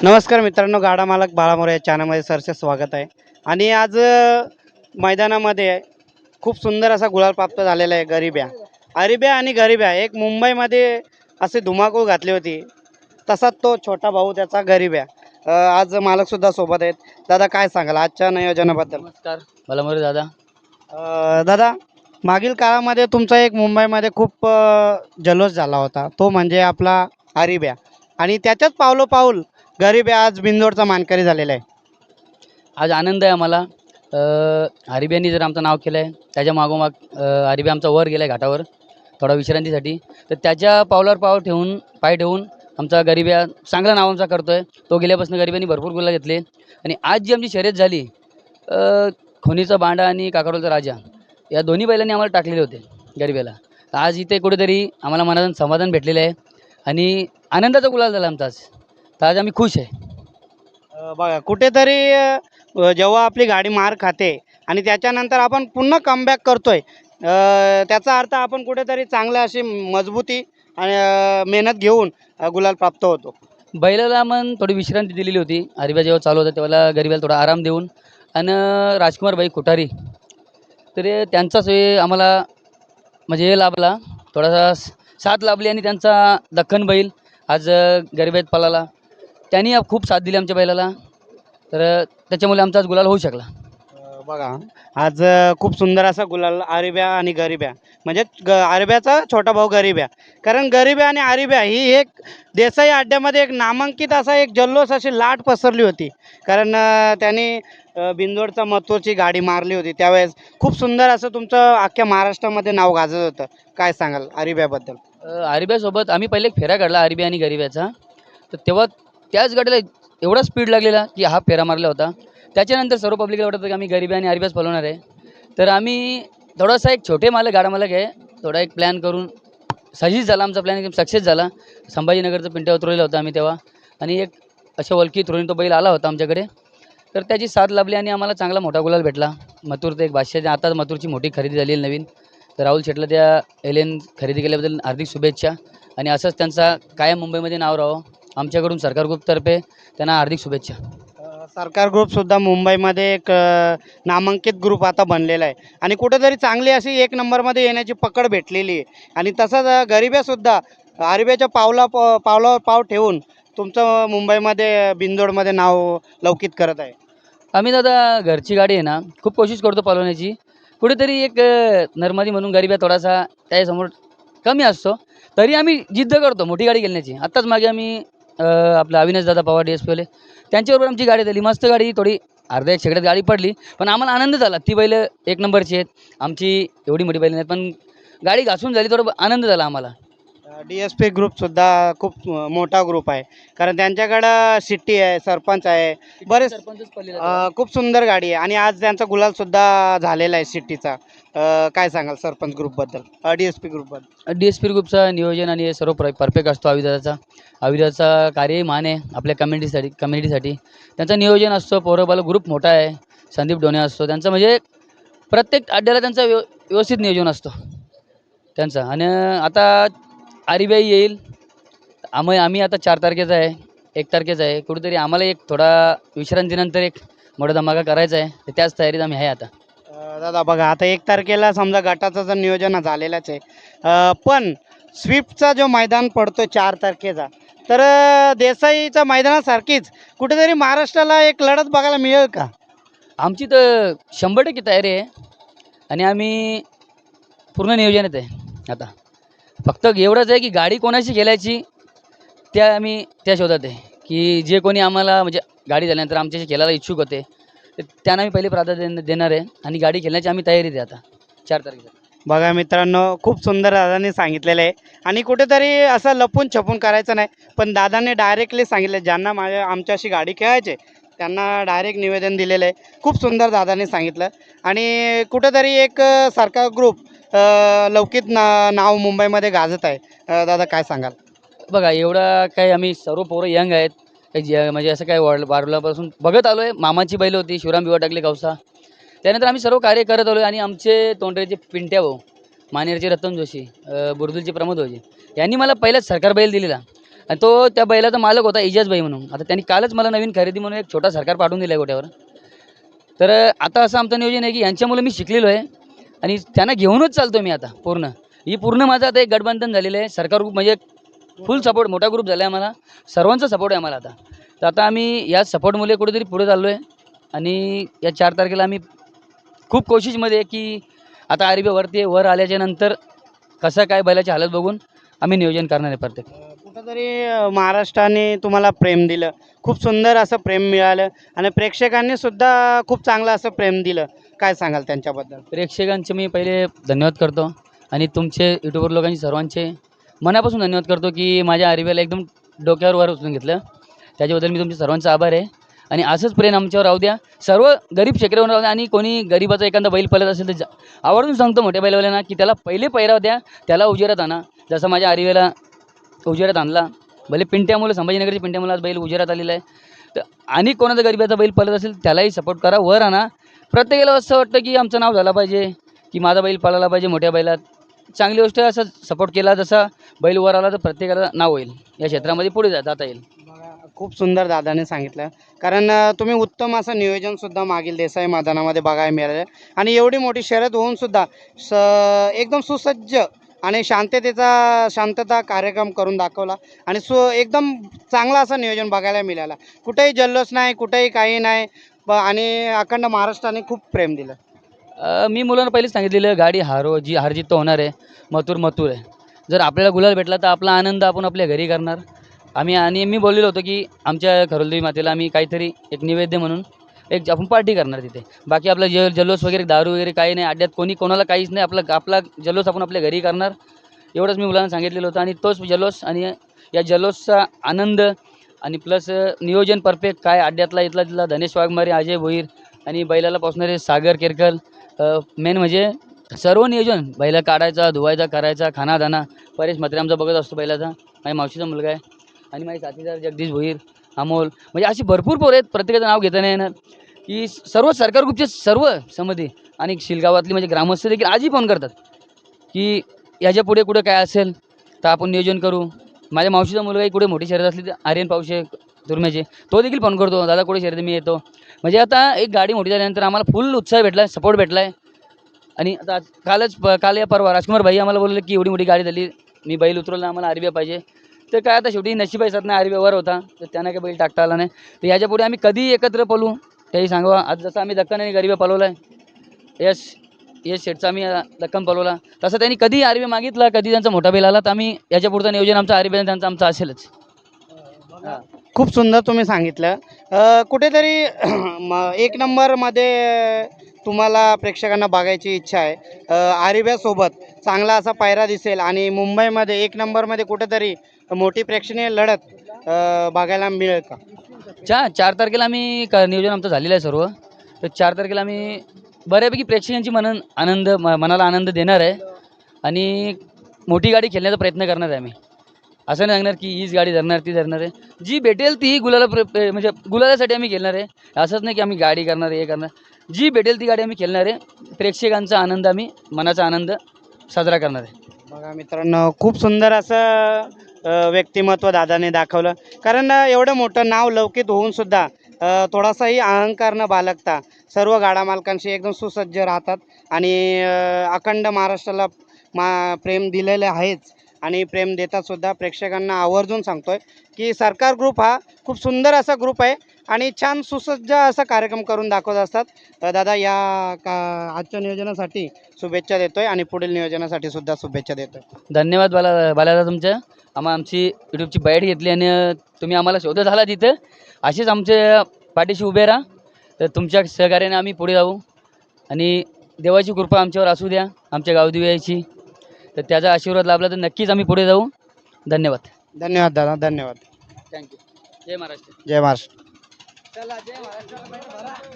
नमस्कार मित्रांनो, गाडा मालक बाळामोरे या चॅनलमध्ये सरचे स्वागत आहे. आणि आज मैदानामध्ये खूप सुंदर असा गुलाल प्राप्त झालेला आहे. अरिब्या आणि गरिब्या एक मुंबईमध्ये असे धुमाकूळ घातली होती, तसाच तो छोटा भाऊ त्याचा गरिब्या. आज मालकसुद्धा सोबत आहेत. दादा, काय सांगाल आजच्या नियोजनाबद्दल? नमस्कार बालामोरे दादा. दादा, मागील काळामध्ये तुमचा एक मुंबईमध्ये खूप जल्लोष झाला होता, तो म्हणजे आपला अरिब्या. आणि त्याच्याच पावलोपाऊल गरिब्या आज बिंदोडचा मानकरी झालेला आहे. आज आनंद आहे आम्हाला. हरिब्यांनी जर आमचं नाव केलं आहे, त्याच्या मागोमाग हरिब्या आमचा वर गेला आहे घाटावर थोडा विश्रांतीसाठी. तर त्याच्या पावलावर पाय ठेवून आमचा गरिब्या चांगलं नाव आमचा करतो आहे. तो गेल्यापासून गरिब्यांनी भरपूर गुलाल घेतले. आणि आज जी आमची शर्यत झाली, खोनीचा बांडा आणि काकारोलचा राजा, या दोन्ही बैलांनी आम्हाला टाकलेले होते गरिब्याला. आज इथे कुठेतरी आम्हाला मनातून समाधान भेटलेलं आहे आणि आनंदाचा गुलाल झाला आमचा आज. तर आज आम्ही खुश आहे. बघा, कुठेतरी जेव्हा आपली गाडी मार खाते आणि त्याच्यानंतर आपण पुन्हा कमबॅक करतोय, त्याचा अर्थ आपण कुठेतरी चांगल्या अशी मजबूती आणि मेहनत घेऊन गुलाल प्राप्त होतो. बैलाला मग थोडी विश्रांती दिलेली होती. हरिबा जेव्हा चालू होता तेव्हा गरिबाला थोडा आराम देऊन, आणि राजकुमार भाई कोठारी, तर त्यांचाच हे आम्हाला म्हणजे हे लाभला, थोडासा साथ लाभली. आणि त्यांचा दख्खन बैल आज गरिबात पळाला, त्यांनी खूप साथ दिली आमच्या बैलाला. तर त्याच्यामुळे आमचा आज गुलाल होऊ शकला. बघा, आज खूप सुंदर असा गुलाल अरिब्या आणि गरिब्या, म्हणजे अरिब्याचा छोटा भाऊ गरिब्या. कारण गरिब्या आणि अरिब्या ही एक देसाई अड्ड्यामध्ये एक नामांकित असा एक जल्लोष अशी लाट पसरली होती. कारण त्यांनी बिंदोडचा मथुरची गाडी मारली होती त्यावेळेस खूप सुंदर असं तुमचं अख्ख्या महाराष्ट्रामध्ये नाव गाजत होतं. काय सांगाल अरिब्याबद्दल? आरिब्यासोबत आम्ही पहिले एक फेरा काढला अरिब्या आणि गरिब्याचा. तर तेव्हा त्याच गाडीला एवढा स्पीड लागलेला की हा फेरा मारला होता. त्याच्यानंतर सर्व पब्लिकला वाटत होतं की आम्ही गरिब्या आणि अरिब्याच पळवणार आहे. तर आम्ही थोडासा एक छोटे मालक गाडा मालक आहे, थोडा एक प्लॅन करून साजिश झाला आमचा प्लॅन, एकदम सक्सेस झाला. संभाजीनगरचं पिंट्या उतरवलेलं होतं आम्ही तेव्हा, आणि एक अशा वलकी थ्रोनी तो बैल आला होता आमच्याकडे. तर त्याची साथ लाभली आणि आम्हाला चांगला मोठा गुलाल भेटला. मथुरचं एक भाष्याच्या आता मथुरची मोठी खरेदी झाली आहे नवीन. तर राहुल शेटला त्या एलेन खरेदी केल्याबद्दल हार्दिक शुभेच्छा. आणि असंच त्यांचा कायम मुंबईमध्ये नाव राहावं, आमच्याकडून सरकार ग्रुपतर्फे त्यांना हार्दिक शुभेच्छा. सरकार ग्रुपसुद्धा मुंबईमध्ये एक नामांकित ग्रुप आता बनलेला आहे आणि कुठेतरी चांगली अशी एक नंबरमध्ये येण्याची पकड भेटलेली आहे. आणि तसंच गरिब्यासुद्धा अरिब्याच्या पावलावर पाव ठेवून तुमचं मुंबईमध्ये बिंदोडमध्ये नाव लौकिक करत आहे. आम्ही दादा घरची गाडी आहे ना, खूप कोशिश करतो पळवण्याची. कुठेतरी एक नर्मदी म्हणून गरिबा थोडासा त्याच्यासमोर कमी असतो, तरी आम्ही जिद्द करतो मोठी गाडी खेळण्याची. आत्ताच मागे आम्ही आपलं अविनाश दादा पवार DSP त्यांच्याबरोबर आमची गाडी झाली, मस्त गाडी. थोडी अर्ध्या एक शेकड्यात गाडी पडली, पण आम्हाला आनंद झाला. ती बैल एक नंबरची आहेत आमची, एवढी मोठी बैल नाहीत, पण गाडी घासून झाली, थोडं आनंद झाला आम्हाला. DSP ग्रुपसुद्धा खूप मोठा ग्रुप आहे. कारण त्यांच्याकडं सिट्टी आहे, सरपंच आहे, बरेच खूप सुंदर गाडी आहे. आणि आज त्यांचा गुलालसुद्धा झालेला आहे सिट्टीचा. काय सांगाल सरपंच ग्रुपबद्दल, DSP ग्रुपबद्दल? DSP ग्रुपचा नियोजन आणि हे सर्व परफेक्ट असतो. अविदाचा कार्यही मान आहे आपल्या कम्युनिटीसाठी. त्यांचं नियोजन असतं. पोरबाला ग्रुप मोठा आहे. संदीप डोणे असतो त्यांचं, म्हणजे प्रत्येक अड्ड्याला त्यांचा व्यवस्थित नियोजन असतो त्यांचं. आणि आता आरिबाई येईल. आम्ही आता 4 तारखेचा आहे, 1 तारखेचा आहे. कुठेतरी आम्हाला एक थोडा विश्रांतीनंतर एक मोठा धमाका करायचा आहे. तर त्याच तयारीत आम्ही आहे आता. दादा, बघा, आता 1 तारखेला समजा गटाचं जर नियोजन झालेलंच आहे, पण स्विफ्टचा जो मैदान पडतो 4 तारखेचा, तर देसाईच्या मैदानासारखीच कुठेतरी महाराष्ट्राला एक लढत बघायला मिळेल का? आमची तर 100% तयारी आहे आणि आम्ही पूर्ण नियोजनात आहे. आता फक्त एवढंच आहे की गाडी कोणाशी खेळायची आम्ही त्या शोधात आहे, की जे कोणी आम्हाला म्हणजे गाडी झाल्यानंतर आमच्याशी खेळायला इच्छुक होते, तर त्यांना मी पहिले प्राधान्य देणार आहे. आणि गाडी खेळण्याची आम्ही तयारीत आहे आता 4 तारखेला. बघा मित्रांनो, खूप सुंदर दादांनी सांगितलेलं आहे. आणि कुठेतरी असं लपून छपून करायचं नाही, पण दादांनी डायरेक्टली सांगितलं, ज्यांना आमच्याशी गाडी खेळायचे त्यांना डायरेक्ट निवेदन दिलेलं आहे. खूप सुंदर दादांनी सांगितलं. आणि कुठेतरी एक सरकार ग्रुप लौकिक नाव मुंबईमध्ये गाजत आहे. दादा, काय सांगाल? बघा, एवढा काही आम्ही सर्व पोरं यंग आहेत, काही म्हणजे असं काय वारल्यापासून बघत आलो आहे. मामाची बैल होती, शिवराम बिवा टाकले कौसा. त्यानंतर आम्ही सर्व कार्य करत आलो आहे. आणि आमचे तोंडरेचे पिंट्या भाऊ, मानेरचे रतन जोशी, बुर्दुलचे प्रमोद भाऊजी, यांनी मला पहिलाच सरकार बैल दिलेला. आणि तो त्या बैलाचा मालक होता इजाज भाई म्हणून. आता त्यांनी कालच मला नवीन खरेदी म्हणून एक छोटा सरकार पाठवून दिला आहे गोट्यावर. तर आता असं आमचं नियोजन आहे की यांच्यामुळे मी शिकलेलो आहे आणि त्यांना घेऊनच चालतो मी आता पूर्ण. ही पूर्ण माझं आता एक गठबंधन झालेलं आहे. सरकार ग्रुप म्हणजे फुल सपोर्ट, मोठा ग्रुप झाला आहे आम्हाला, सर्वांचा सपोर्ट आहे आम्हाला आता. तर आता आम्ही या सपोर्टमुळे कुठेतरी पुढे चाललो आहे आणि या 4 तारखेला आम्ही खूप कोशिशमध्ये आहे की आता आरिबीवरती वर आल्याच्या नंतर कसं काय बैलाची हालत बघून आम्ही नियोजन करणार आहे प्रत्येक. कुठंतरी महाराष्ट्राने तुम्हाला प्रेम दिलं, खूप सुंदर असं प्रेम मिळालं आणि प्रेक्षकांनी सुद्धा खूप चांगलं असं प्रेम दिलं. काय सांगाल त्यांच्याबद्दल? प्रेक्षकांचे मी पहिले धन्यवाद करतो आणि तुमचे यूट्यूबर लोकांचे सर्वांचे मनापासून धन्यवाद करतो की माझ्या आरिब्याला एकदम डोक्यावर वर उचलून घेतलं. त्याच्याबद्दल मी तुमचे सर्वांचा आभार आहे आणि असंच प्रेम आमच्यावर राहू द्या. सर्व गरीब शेकऱ्यावर राहू द्या आणि कोणी गरीबाचा एखादा बैल पळत असेल तर आवर्जून सांगतो मोठ्या बैलवाल्यांना की त्याला पहिले पैराव द्या, त्याला उजेरात आणा. जसं माझ्या आरिब्याला उजेरात आणला, भले पिंट्यामुळे, संभाजीनगरच्या पिंट्यामुळे आज बैल उजेरात आलेला आहे. तर आणि कोणाचा गरीबाचा बैल पळत असेल त्यालाही सपोर्ट करा, वर आणा. प्रत्येकाला असं वाटतं की आमचं नाव झालं पाहिजे, की माझा बैल पळाला पाहिजे मोठ्या बैलात. चांगली गोष्ट आहे, असं सपोर्ट केला जसा बैल वर आला तर प्रत्येकाला नाव होईल, या क्षेत्रामध्ये पुढे जाता येईल. खूप सुंदर दादाने सांगितलं. कारण तुम्ही उत्तम असं नियोजनसुद्धा मागील देसाई मैदानामध्ये बघायला मिळालं आणि एवढी मोठी शर्यत होऊनसुद्धा एकदम सुसज्ज आणि शांतता कार्यक्रम करून दाखवला आणि एकदम चांगला असं नियोजन बघायला मिळालं. कुठेही जल्लोष नाही, कुठेही काही नाही आणि अखंड महाराष्ट्राने खूप प्रेम दिलं. मी मुलांना पहिलेच सांगितलेलं, गाडी हारजीत तर होणार आहे, मथुर आहे. जर आपल्याला गुलाल भेटला तर आपला आनंद आपण आपल्या घरी करणार. आणि मी बोललेलो होतो की आमच्या खरोलदेवी मातेला आम्ही काहीतरी एक नैवेद्य म्हणून एक आपण पार्टी करणार तिथे. बाकी आपला जल्लोष वगैरे, दारू वगैरे काही नाही, अड्ड्यात कोणाला काहीच नाही. आपला जल्लोष आपण आपल्या घरी करणार, एवढंच मी मुलांना सांगितलेलं होतं. आणि तोच जल्लोष आणि या जल्लोषचा आनंद आणि प्लस नियोजन परफेक्ट, काय अड्ड्यातला इथला धनेश वाघमारे, अजय भोईर आणि बैलाला पोचणारे सागर केरकल. मेन म्हणजे सर्व नियोजन, बैला काढायचा, धुवायचा, करायचा, खानादाना. परेश म्हात्रे आमचा बघत असतो बैलाचा, माझ्या मावशीचा मुलगा आहे. आणि माझे साथीदार जगदीश भोईर, अमोल, म्हणजे अशी भरपूर पोरं आहेत, प्रत्येकाचं नाव घेता नाही येणार. की सर्व सरकार ग्रुपचे सर्व समिती आणि शिलगावातली म्हणजे ग्रामस्थ देखील आजही फोन करतात की याच्या पुढे कुठे काय असेल तर आपण नियोजन करू. माझ्या मावशीचा मुलगाही कुठे मोठी शर्यत असली तर आर्यन पावशे तुरम्याचे, तो देखील फोन करतो, दादा कुठे शर्यत मी येतो. म्हणजे आता एक गाडी मोठी झाल्यानंतर आम्हाला फुल उत्साह भेटला आहे, सपोर्ट भेटला आहे. आणि आता काल या परवा राजकुमार भाई आम्हाला बोलले की एवढी मोठी गाडी झाली, मी बैल उतरवला, आम्हाला आरबीआय पाहिजे. तर काय आता शेवटी नशिबाईसात नाही, आरबीआयवर होता तर त्यांना काही बैल टाकता आला नाही. तर याच्यापुढे आम्ही कधी एकत्र पळू तेही सांगा. आज जसं आम्ही दक्कन आणि गरीबा पळवला आहे, यश शेटचा आम्ही दक्कन पळवला, तसं त्यांनी कधी आरबीआय मागितला, कधी त्यांचा मोठा बैल आला तर आम्ही याच्या पुढचं नियोजन आमचं आरबीआय त्यांचं आमचं असेलच. खूप सुंदर तुम्ही सांगितलं. कुठेतरी 1 नंबरमध्ये तुम्हाला प्रेक्षकांना बघायची इच्छा आहे. आरिब्यासोबत चांगला असा पायरा दिसेल आणि मुंबईमध्ये 1 नंबरमध्ये कुठेतरी मोठी प्रेक्षणीय लढत बघायला मिळेल का? 4 तारखेला आम्ही नियोजन आमचं झालेलं आहे सर्व. तर 4 तारखेला आम्ही बऱ्यापैकी प्रेक्षकांची मनाला आनंद देणार आहे आणि मोठी गाडी खेळण्याचा प्रयत्न करणार आहे आम्ही. असं नाही सांगणार की हीच गाडी धरणार ती धरणार आहे, जी भेटेल ती म्हणजे गुलालासाठी आम्ही खेळणार आहे. असंच नाही की आम्ही गाडी करणार हे करणार, जी भेटेल ती गाडी आम्ही खेळणार आहे. प्रेक्षकांचा आनंद, आम्ही मनाचा आनंद साजरा करणार आहे. बघा मित्रांनो, खूप सुंदर असं व्यक्तिमत्व दादाने दाखवलं. कारण एवढं मोठं नाव लौकिक होऊनसुद्धा थोडासाही अहंकार न बाळगता सर्व गाडा मालकांशी एकदम सुसज्ज राहतात आणि अखंड महाराष्ट्राला प्रेम दिलेलं आहेच आणि प्रेम देतातसुद्धा. प्रेक्षकांना आवर्जून सांगतो आहे की सरकार ग्रुप हा खूप सुंदर असा ग्रुप आहे आणि छान सुसज्ज असा कार्यक्रम करून दाखवत असतात. दादा आजच्या नियोजनासाठी शुभेच्छा देतो आहे आणि पुढील नियोजनासाठी सुद्धा शुभेच्छा देतो आहे. धन्यवाद बालादा तुमचं. आमची यूट्यूबची बाईट घेतली आणि तुम्ही आम्हाला शोधत आला तिथं. असेच आमच्या पाठीशी उभे राहा, तर तुमच्या सहकार्याने आम्ही पुढे जाऊ आणि देवाची कृपा आमच्यावर असू द्या, आमच्या गावदेवीची. तर त्याचा आशीर्वाद लाभला तर नक्कीच आम्ही पुढे जाऊ. धन्यवाद. धन्यवाद दादा, धन्यवाद. थँक्यू. जय महाराष्ट्र. जय महाराष्ट्र. चला, जय महाराष्ट्र.